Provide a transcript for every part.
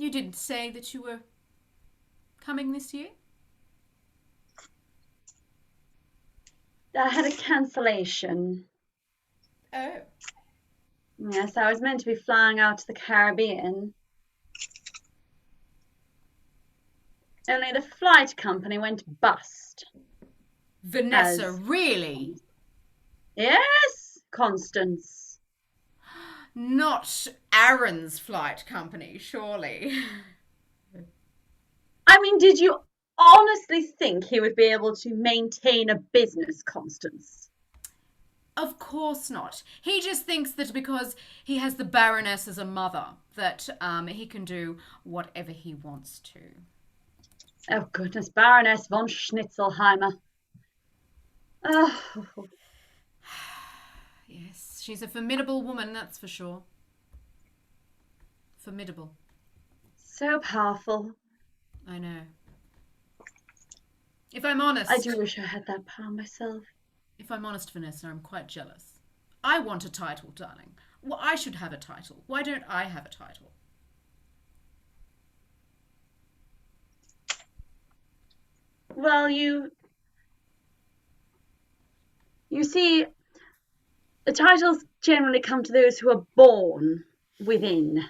You didn't say that you were coming this year? I had a cancellation. Oh. Yes, I was meant to be flying out to the Caribbean. Only the flight company went bust. Vanessa, As really? yes, Constance. Not Aaron's flight company, surely. I mean, did you honestly think he would be able to maintain a business, Constance? Of course not. He just thinks that because he has the Baroness as a mother, that he can do whatever he wants to. Oh, goodness, Baroness von Schnitzelheimer. Oh, Yes, she's a formidable woman, that's for sure. Formidable. so powerful. I know. If I'm I do honest, wish I had that power myself. if I'm honest, Vanessa, I'm quite jealous. I want a title, darling. Well, I should have a title. Why don't I have a title? Well, you see, the titles generally come to those who are born within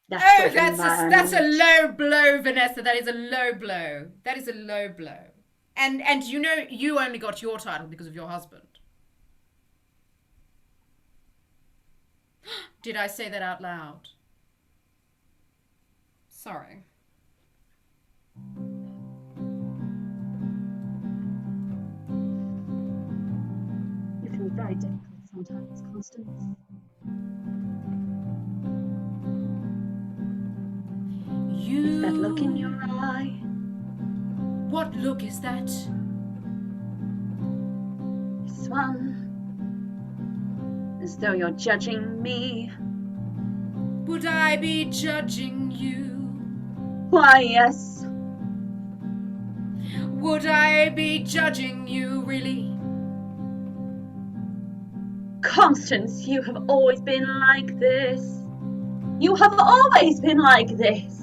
that Oh, sort of that's a environment. low blow, Vanessa. That is a low blow. That is a low blow. And you know you only got your title because of your husband. Did I say that out loud? Sorry. You can be very difficult sometimes, Constance. It's that look in your You. eye. What look is that? This one, as though you're judging me. Would I be judging you? Why, yes. Would I be judging you, really? Constance, you have always been like this. You have always been like this.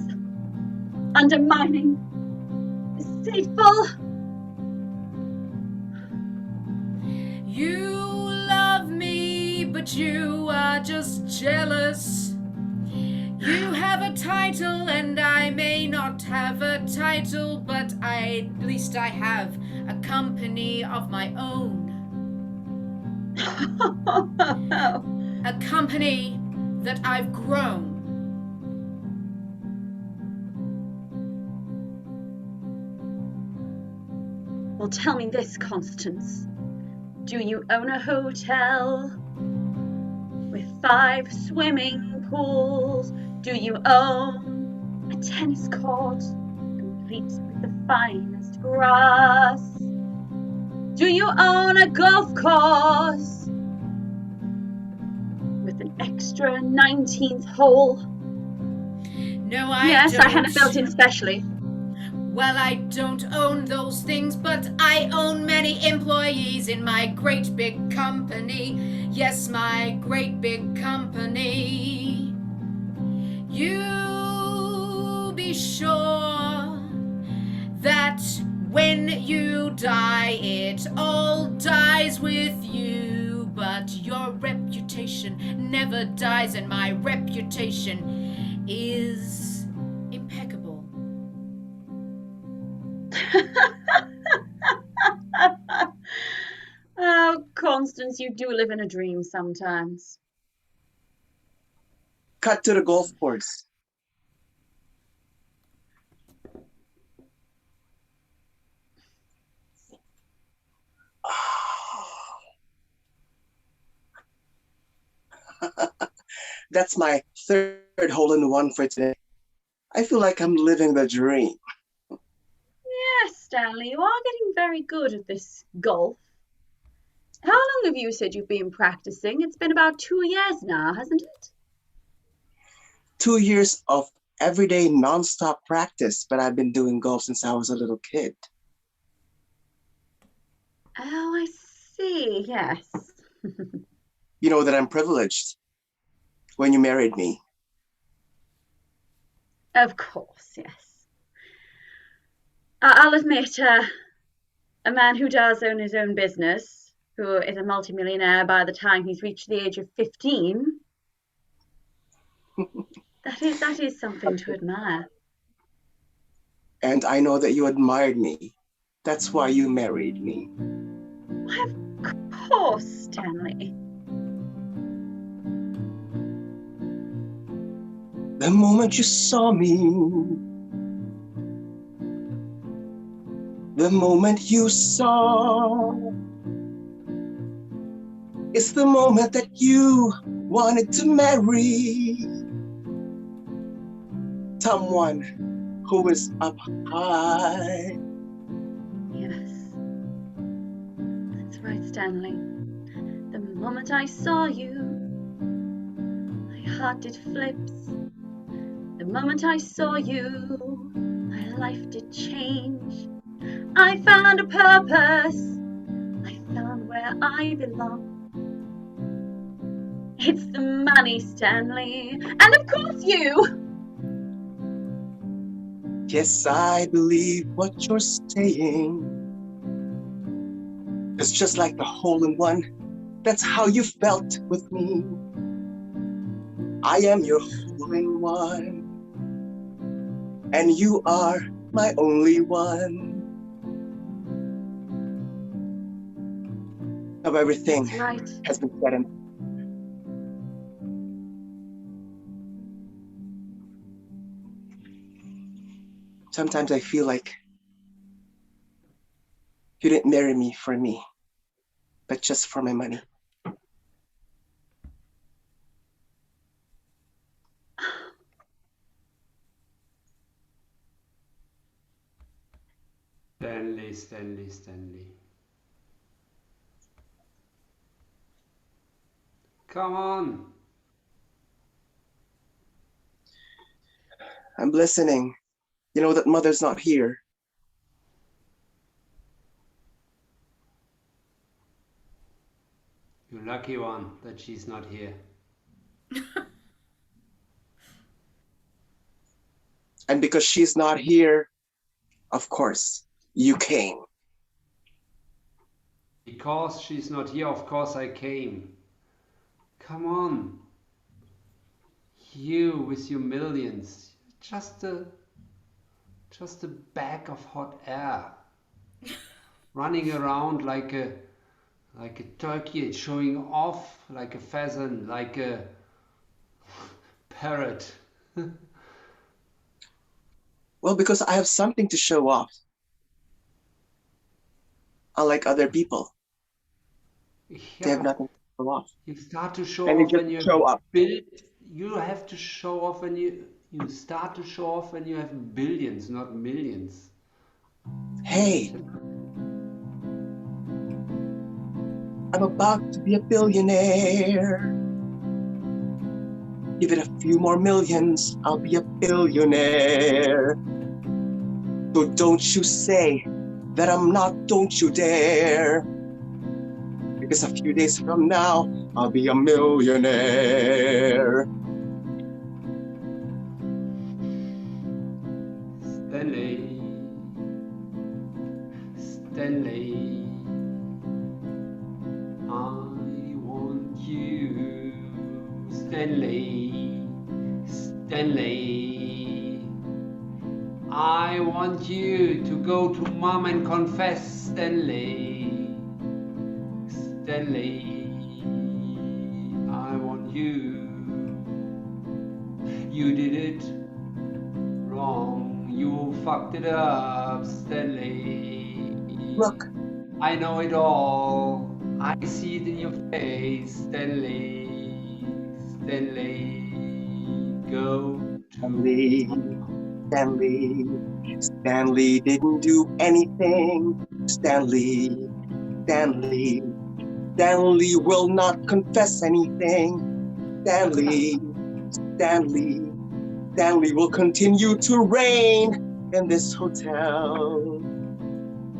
Undermining, deceitful. You love me, but you are just jealous. You have a title and I may not have a title, but at least I have a company of my own. A company that I've grown. Well, tell me this, Constance. Do you own a hotel with 5 swimming pools? Do you own a tennis court complete with the finest grass? Do you own a golf course with an extra 19th hole? No, I Yes, don't. I had it built in specially. Well, I don't own those things, but I own many employees in my great big company. Yes, my great big company. You be sure that when you die, it all dies with you. But your reputation never dies, and my reputation is impeccable. Oh, Constance, you do live in a dream sometimes. Cut to the golf course. That's my third hole in one for today. I feel like I'm living the dream. Yes, Stanley, you are getting very good at this golf. How long have you said you've been practicing? It's been about 2 years now, hasn't it? 2 years of everyday nonstop practice, but I've been doing golf since I was a little kid. Oh, I see, yes. You know that I'm privileged when you married me. Of course, yes. I'll admit, a man who does own his own business, who is a multimillionaire by the time he's reached the age of 15, that is something to admire. And I know that you admired me. That's why you married me. Why, of course, Stanley. The moment you saw me, the moment you saw, it's the moment that you wanted to marry someone who is up high. Yes. That's right, Stanley. The moment I saw you, my heart did flips. The moment I saw you, my life did change. I found a purpose. I found where I belong. It's the money, Stanley. And of course you! Yes, I believe what you're saying. It's just like the hole-in-one. That's how you felt with me. I am your hole-in-one. And you are my only one. Of everything That's right. has been said and sometimes I feel like you didn't marry me for me, but just for my money. Stanley. Come on. I'm listening. You know that mother's not here. You lucky one that she's not here. And because she's not here, of course, you came. Because she's not here, of course I came. Come on. You with your millions. Just a bag of hot air. Running around like a turkey, showing off like a pheasant, like a parrot. Well, because I have something to show off. Unlike other people, they have nothing to show off. You start to show And you off when just you show up. you have to show off when you start to show off when you have billions, not millions. Hey, I'm about to be a billionaire. Give it a few more millions, I'll be a billionaire. So don't you say that I'm not, don't you dare. Because a few days from now, I'll be a millionaire. Stanley, I want you. Stanley, I want you to go to mom and confess, Stanley, I want you. You did it wrong, you fucked it up, Stanley. Look, I know it all, I see it in your face, Stanley, go to Stanley didn't do Anything. Stanley will not confess anything. Stanley will continue to reign in this hotel.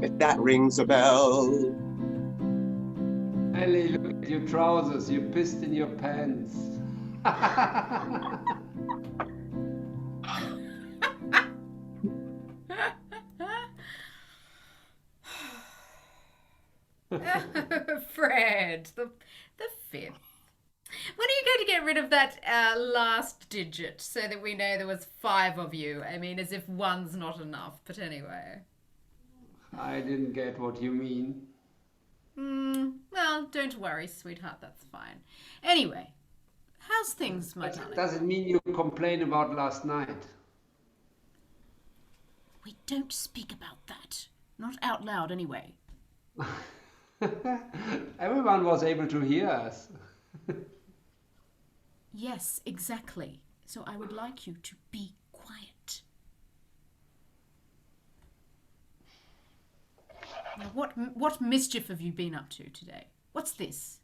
If that rings a bell. Stanley, look at your trousers, you pissed in your pants. good. The fifth. When are you going to get rid of that last digit so that we know there was 5 of you? I mean, as if one's not enough, but anyway. I didn't get what you mean. Well, don't worry, sweetheart, that's fine. Anyway, how's things, my darling? Does it mean you complain about last night? We don't speak about that. Not out loud, anyway. Everyone was able to hear us. Yes, exactly. So I would like you to be quiet. Now, what mischief have you been up to today? What's this?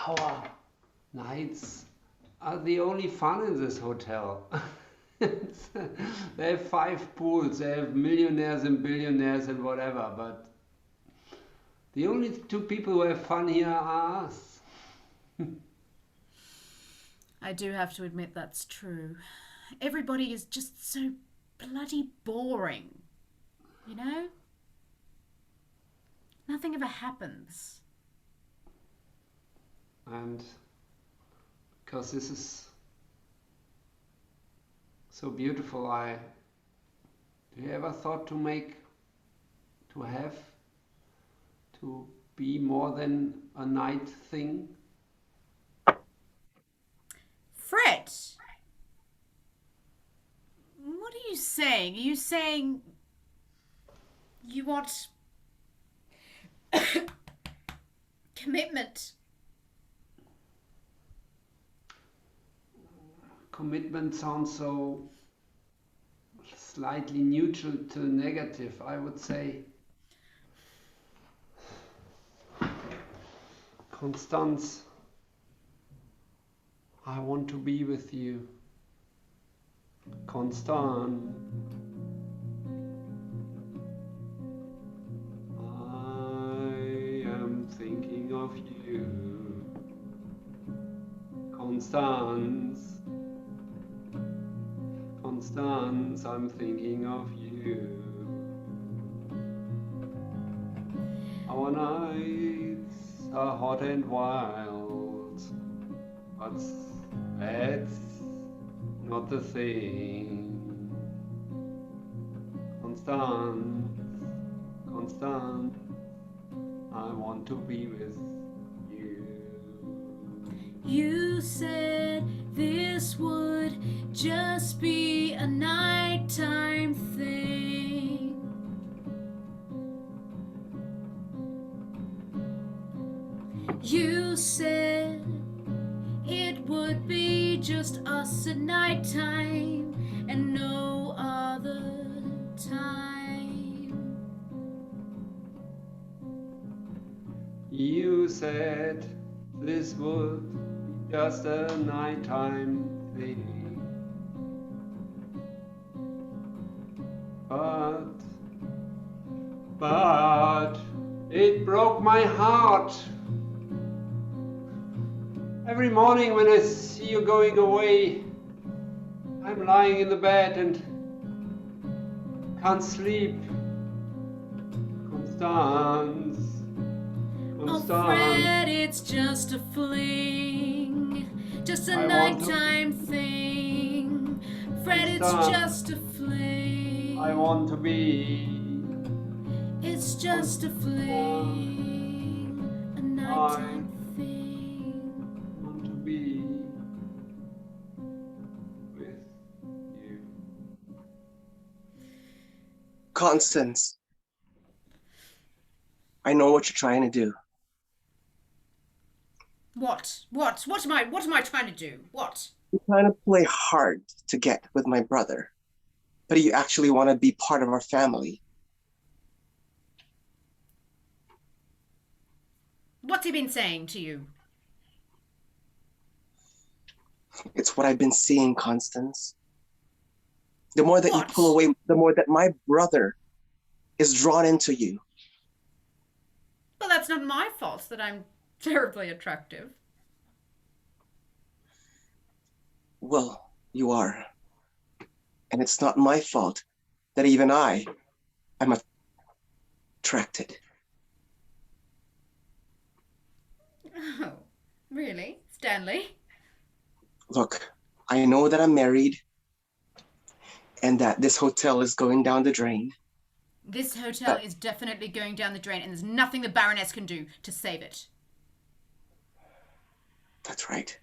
Our nights are the only fun in this hotel. They have 5 pools, they have millionaires and billionaires and whatever, but the only 2 people who have fun here are us. I do have to admit that's true. Everybody is just so bloody boring. You know? Nothing ever happens. And because this is so beautiful, do you ever thought to be more than a night thing? Fred! What are you saying? Are you saying you want commitment? Commitment sounds so slightly neutral to negative, I would say. Constance, I want to be with you. Constance, I am thinking of you. Constance, Constance, I'm thinking of you. Our nights are hot and wild, but that's not the thing. Constance, Constance, I want to be with you. You said this would just be a nighttime thing. You said it would be just us at nighttime and no other time. You said this would be just a nighttime thing. But it broke my heart. Every morning when I see you going away, I'm lying in the bed and can't sleep. Constance, Oh, Constance, Fred, it's just a fling, just a I want to- nighttime thing. Fred, it's Constance, just a fling. I want to be. It's just a fling, a nighttime thing. I want to be with you. Constance, I know what you're trying to do. What? What am I trying to do? What? You're trying to play hard to get with my brother, but you actually want to be part of our family. What's he been saying to you? It's what I've been seeing, Constance. The more that you What? pull away, the more that my brother is drawn into you. Well, that's not my fault that I'm terribly attractive. Well, you are. And it's not my fault that even I am attracted. Oh, really? Stanley? Look, I know that I'm married and that this hotel is going down the drain. This hotel But is definitely going down the drain, and there's nothing the Baroness can do to save it. that's right.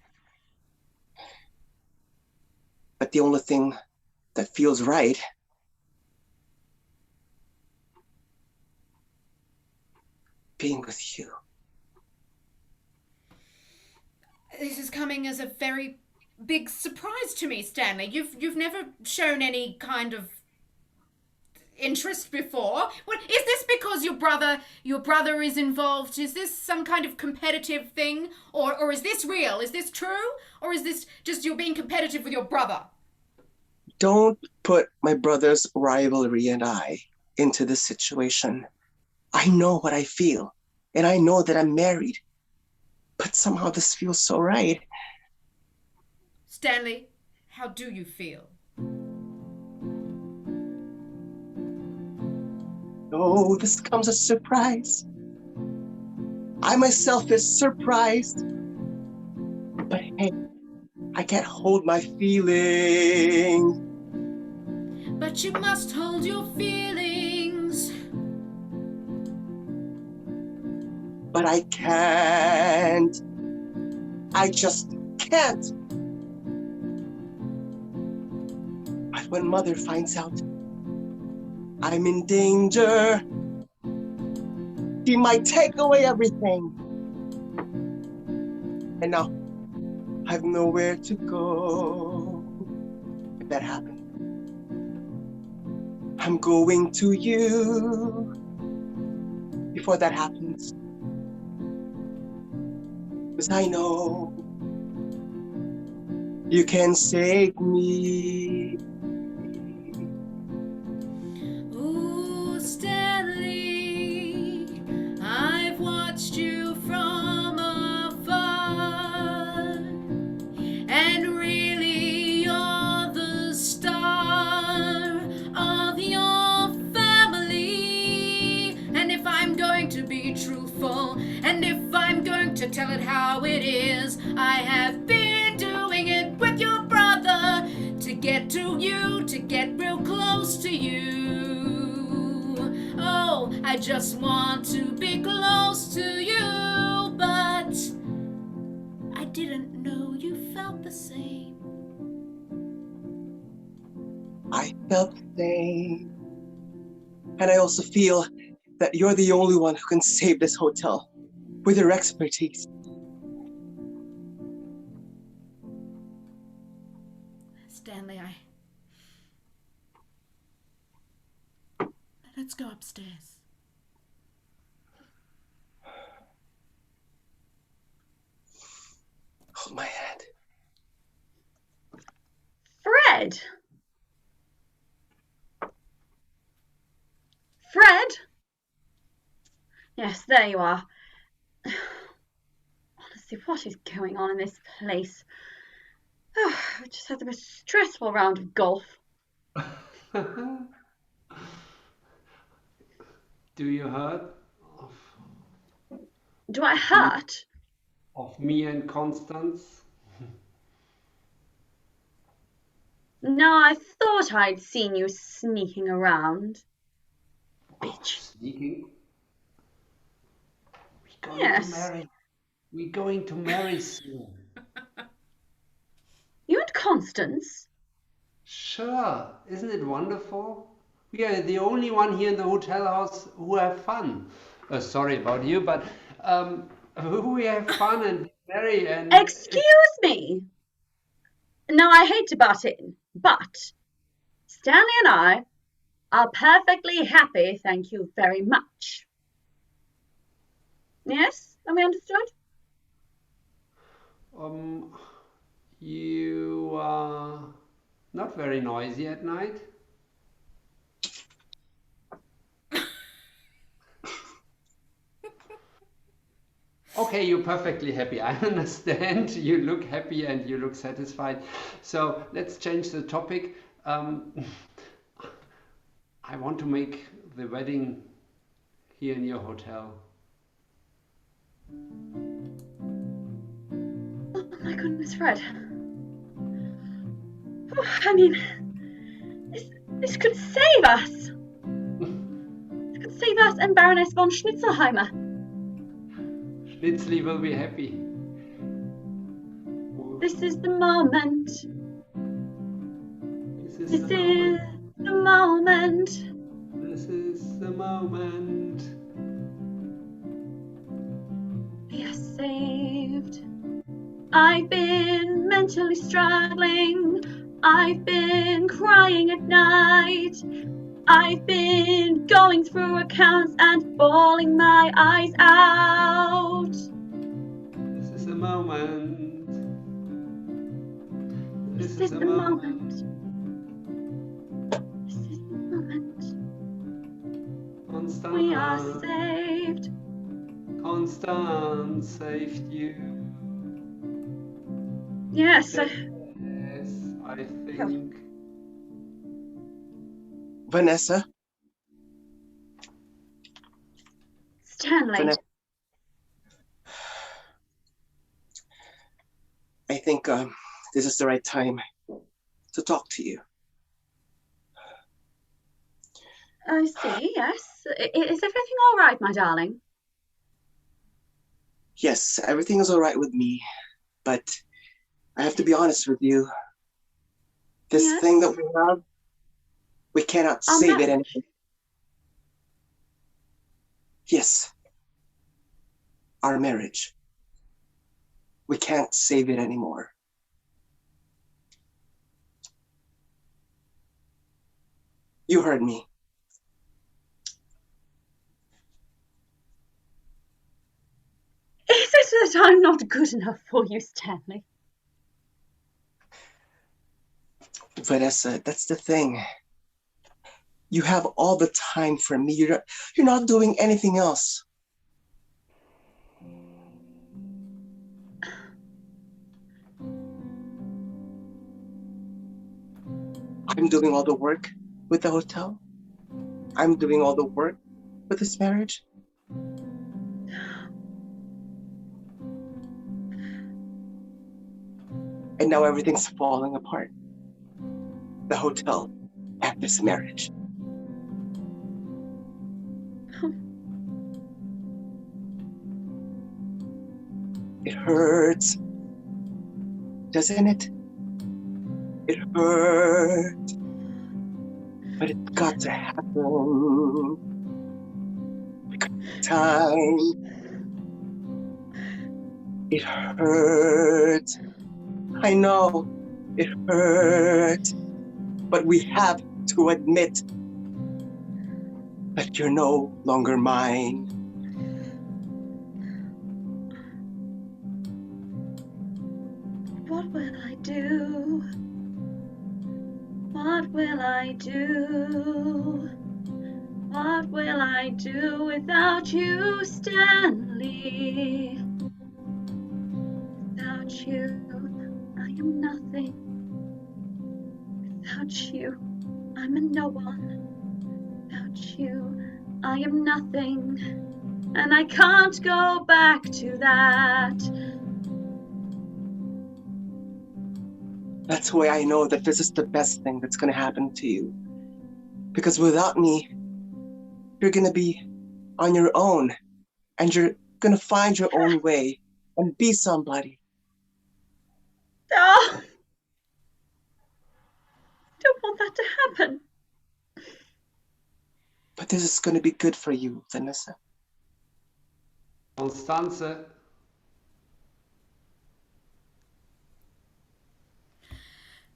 But the only thing that feels right, being with you. This is coming as a very big surprise to me, Stanley. You've never shown any kind of interest before. What is this? Because your brother is involved? Is this some kind of competitive thing, or is this real? Is this true, or is this just you're being competitive with your brother? Don't put my brother's rivalry and I into this situation. I know what I feel, and I know that I'm married. But somehow this feels so right. Stanley, how do you feel? Oh, this comes as a surprise. I myself is surprised. But hey, I can't hold my feelings. But you must hold your feelings. But I can't. I just can't. But when mother finds out I'm in danger, she might take away everything. And now I've nowhere to go. If that happens, I'm going to you. Before that happens, because I know you can save me. Ooh, Stanley, I've watched you from afar, and really you're the star of your family. And if I'm going to be truthful, and if I'm going to tell it how it is, I have been doing it with your brother to get to you, to get real close to you. Oh, I just want to be close to you, but I didn't know you felt the same. I felt the same. And I also feel that you're the only one who can save this hotel with your expertise. Stanley, let's go upstairs. Hold my hand. Fred! Fred? Yes, there you are. Honestly, what is going on in this place? Oh, I just had the most stressful round of golf. Do you heard Do I me, hurt? of me and Constance? No, I thought I'd seen you sneaking around. Bitch. Sneaking? We're going to Yes. marry. We're going to marry soon. You and Constance? Sure, isn't it wonderful? We are the only one here in the hotel house who have fun. Sorry about you, but we have fun and marry and Excuse me. Now, I hate to butt in, but Stanley and I are perfectly happy, thank you very much. Yes? Are we understood? um, you are not very noisy at night. Okay, you're perfectly happy. I understand. You look happy and you look satisfied. So let's change the topic. Um, I want to make the wedding here in your hotel. my goodness, Fred. I mean, this could save us. This could save us and Baroness von Schnitzelheimer. Schnitzli will be happy. This is the moment. This is This the is moment. the moment. This is the moment. We are saved. I've been mentally struggling. I've been crying at night. I've been going through accounts and bawling my eyes out. This is the moment. This is the moment. This is the moment. Constance. We are saved. Constance saved you. Yes. Yes, I think. Vanessa? Stanley. Vanessa. I think this is the right time to talk to you. I see, yes. Is everything all right, my darling? Yes, everything is all right with me, but I have to be honest with you. This Yes? thing that we have, we cannot Our save it marriage? anymore. Yes, our marriage. We can't save it anymore. You heard me. Is it that I'm not good enough for you, Stanley? Vanessa, that's the thing. You have all the time for me. You're not doing anything else. I'm doing all the work with the hotel. I'm doing all the work with this marriage. And now everything's falling apart. The hotel and this marriage. It hurts, doesn't it? It hurts, but it's got to happen. Because time. It hurts. I know it hurts, but we have to admit that you're no longer mine. What will I do? What will I do? What will I do without you, Stanley? Without you, I am nothing. Without you, I'm a no one. Without you, I am nothing. And I can't go back to that. That's why I know that this is the best thing that's gonna happen to you. Because without me, you're gonna be on your own, and you're gonna find your own way and be somebody. Oh, I don't want that to happen. But this is gonna be good for you, Vanessa. Constanze.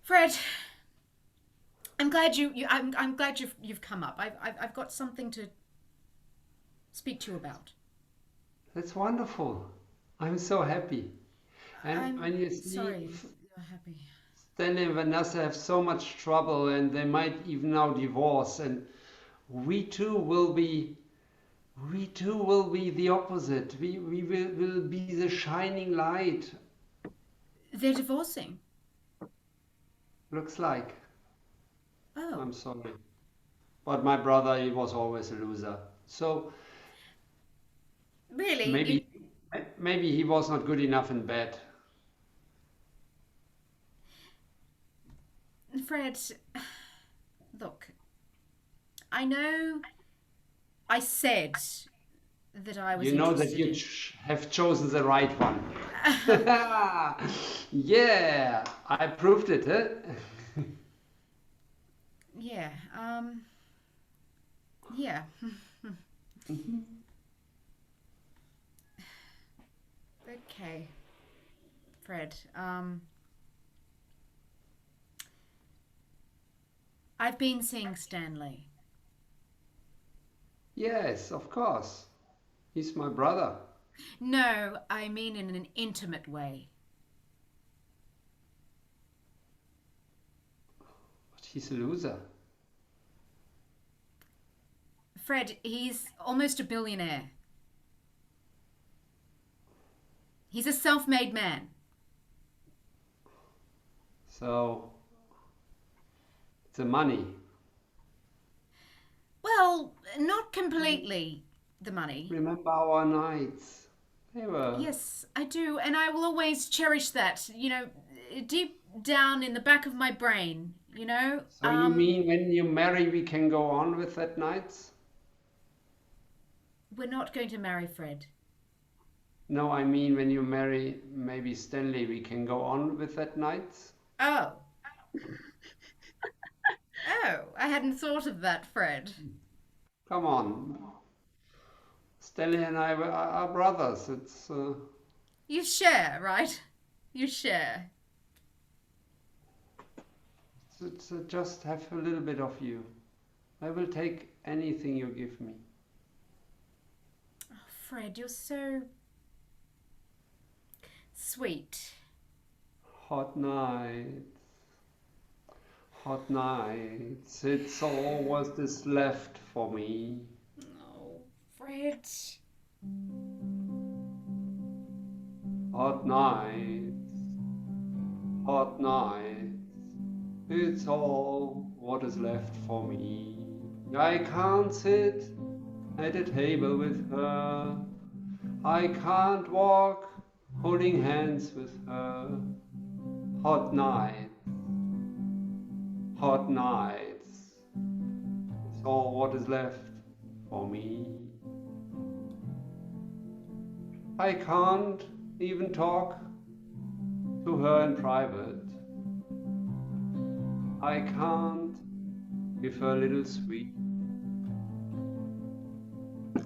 Fred, I'm glad I'm glad you've come up. I've got something to speak to you about. That's wonderful. I'm so happy. And I'm when you see sorry you're happy. Stanley and Vanessa have so much trouble and they might even now divorce, and we too will be the opposite. We will be the shining light. They're divorcing. Looks like. Oh. I'm sorry. But my brother, he was always a loser. So Really? maybe he was not good enough in bed. Fred, look, I know I said that I was You know that interested you in... have chosen the right one. Yeah, I proved it, huh? Yeah, yeah. Okay, Fred, I've been seeing Stanley. Yes, of course. He's my brother. No, I mean in an intimate way. But he's a loser. Fred, he's almost a billionaire. He's a self-made man. So, the money. Well, not completely the money. Remember our nights? They were. Yes, I do, and I will always cherish that, deep down in the back of my brain, So you mean when you marry we can go on with that nights? We're not going to marry Fred. No, I mean when you marry maybe Stanley we can go on with that nights? Oh. Oh, I hadn't thought of that, Fred. Come on. Stanley and I are brothers. You share, right? You share. It's just have a little bit of you. I will take anything you give me. Oh, Fred, you're so sweet. Hot nights. Hot nights. It's all what is left for me. Oh, Fred. Hot nights. Hot nights. It's all what is left for me. I can't sit at a table with her. I can't walk holding hands with her. Hot nights. Hot nights. It's all what is left for me. I can't even talk to her in private. I can't give her a little sweet.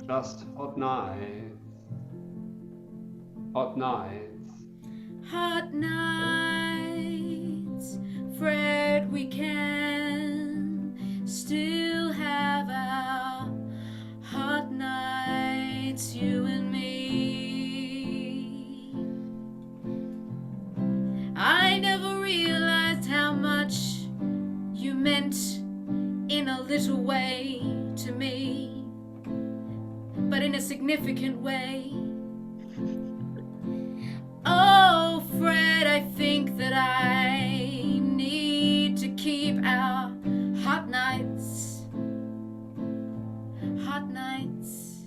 Just hot nights. Hot nights. Hot nights, Fred, we can still have our hot nights, you and me. I never realized how much you meant in a little way to me, but in a significant way. Oh, Fred, I think that I need to keep our hot nights. Hot nights.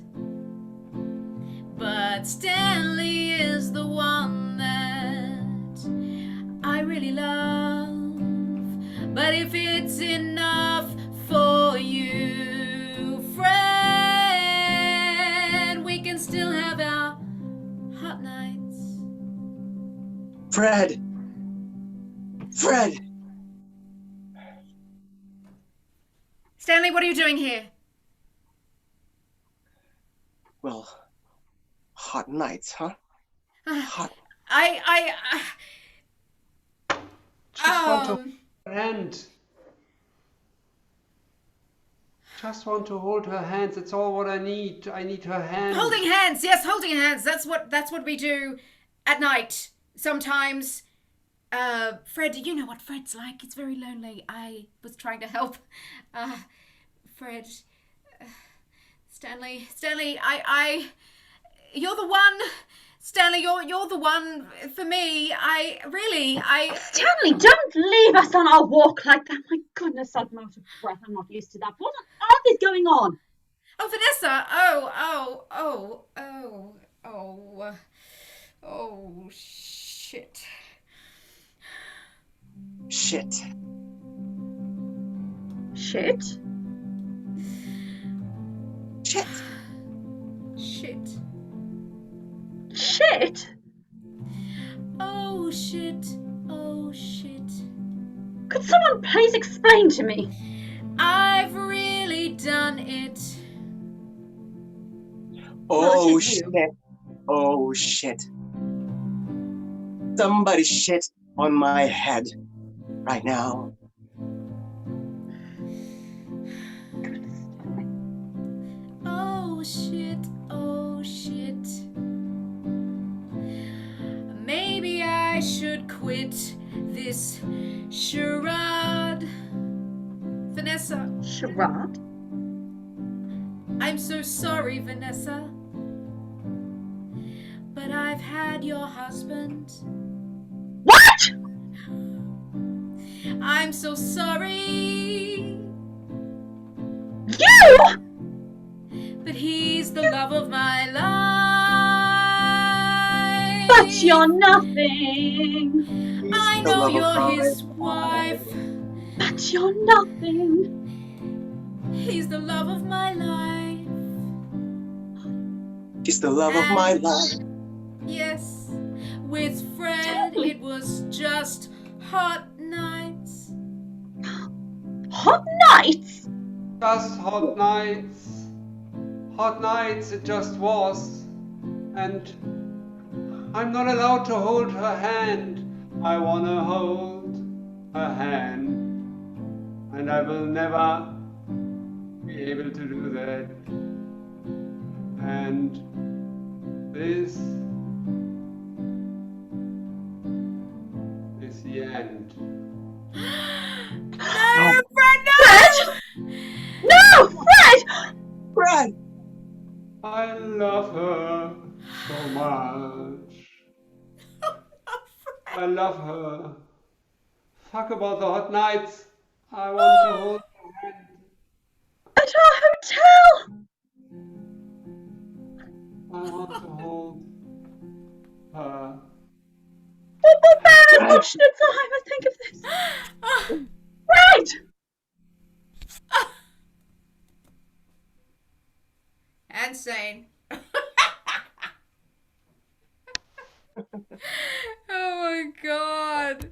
But Stanley is the one that I really love. But if it's enough for you, Fred, we can still have our hot nights. Fred! Fred! Stanley, what are you doing here? Well, hot nights, huh? Hot. Just want to hold her hand. Just want to hold her hands. That's all what I need. I need her hand. Holding hands, yes, holding hands. That's what we do at night. Sometimes. Fred, you know what Fred's like. It's very lonely. I was trying to help. Fred. Stanley, you're the one. Stanley, you're the one for me. Stanley, don't leave us on our walk like that. My goodness, I'm out of breath. I'm not used to that. What on earth is going on? Oh, Vanessa. Oh, shit. Shit. Shit. Shit. Shit. Shit. Oh shit. Oh shit. Could someone please explain to me? I've really done it. Oh you. shit. Oh shit. Somebody shit on my head right now. Oh shit. Oh shit. Maybe I should quit this charade. Vanessa, Charade? I'm so sorry, Vanessa. But I've had your husband. What? I'm so sorry. You? But he's the love of my life. But you're nothing. He's I the know love of you're my his life. wife. But you're nothing. He's the love of my life. He's the love of my life. Yes, with Fred it was just hot nights. Hot nights? Just hot nights. Hot nights it just was. And I'm not allowed to hold her hand. I wanna hold her hand. And I will never be able to do that. And this is the end. No, Fred, no! Fred! No, Fred! Fred! I love her so much. I love her. Fuck about the hot nights. I want to hold her hand. At our hotel! I want to hold her. What bad emotional time I think of this. Fred! And sane. Oh my god.